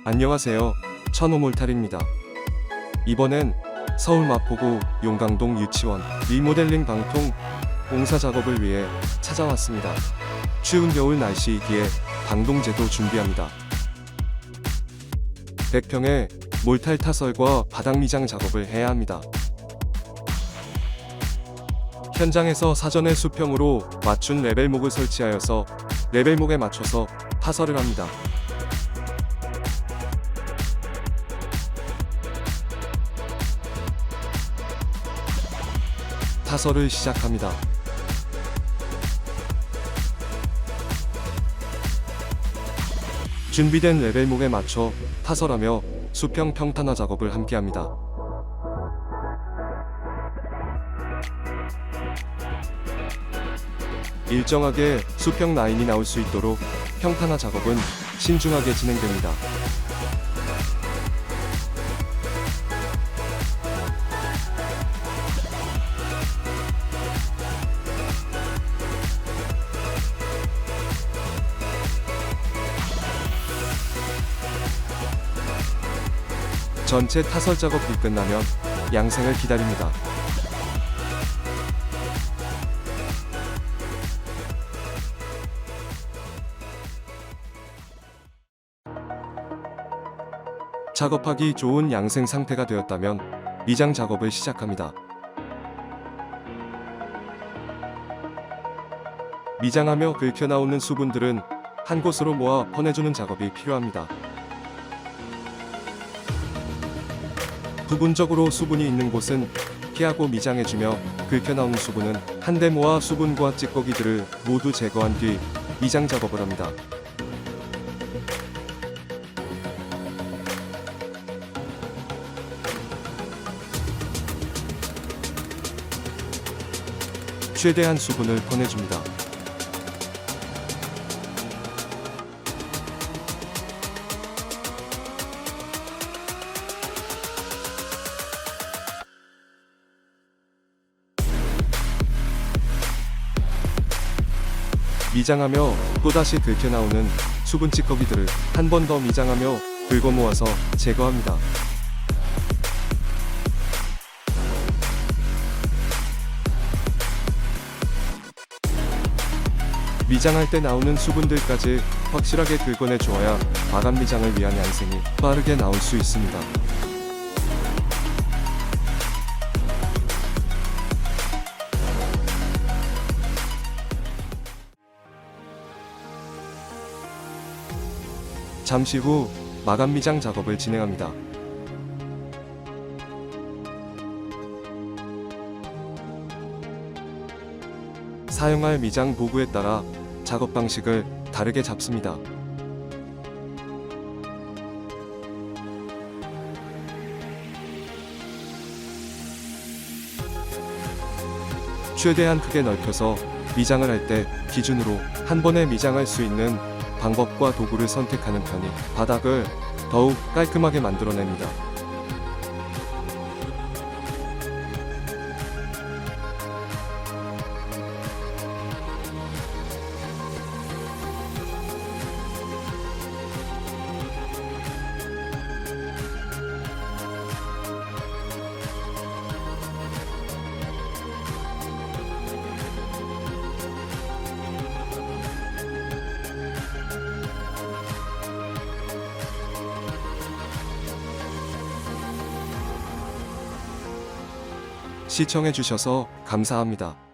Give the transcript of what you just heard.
안녕하세요. 천호몰탈입니다. 이번엔 서울 마포구 용강동 유치원 리모델링 방통 공사 작업을 위해 찾아왔습니다. 추운 겨울 날씨이기에 방동제도 준비합니다. 100평의 몰탈 타설과 바닥 미장 작업을 해야 합니다. 현장에서 사전에 수평으로 맞춘 레벨목을 설치하여서 레벨목에 맞춰서 타설을 합니다. 타설을 시작합니다. 준비된 레벨목에 맞춰 타설하며 수평 평탄화 작업을 함께합니다. 일정하게 수평 라인이 나올 수 있도록 평탄화 작업은 신중하게 진행됩니다. 전체 타설 작업이 끝나면 양생을 기다립니다. 작업하기 좋은 양생 상태가 되었다면 미장 작업을 시작합니다. 미장하며 긁혀나오는 수분들은 한 곳으로 모아 퍼내주는 작업이 필요합니다. 부분적으로 수분이 있는 곳은 피하고 미장해주며 긁혀나오는 수분은 한데 모아 수분과 찌꺼기들을 모두 제거한 뒤 미장 작업을 합니다. 최대한 수분을 퍼내줍니다. 미장하며 또다시 긁혀나오는 수분 찌꺼기들을 한 번 더 미장하며 긁어 모아서 제거합니다. 미장할 때 나오는 수분들까지 확실하게 긁어내 주어야 마감 미장을 위한 양생이 빠르게 나올 수 있습니다. 잠시 후 마감 미장 작업을 진행합니다. 사용할 미장 도구에 따라 작업 방식을 다르게 잡습니다. 최대한 크게 넓혀서 미장을 할 때 기준으로 한 번에 미장할 수 있는 방법과 도구를 선택하는 편이 바닥을 더욱 깔끔하게 만들어냅니다. 시청해주셔서 감사합니다.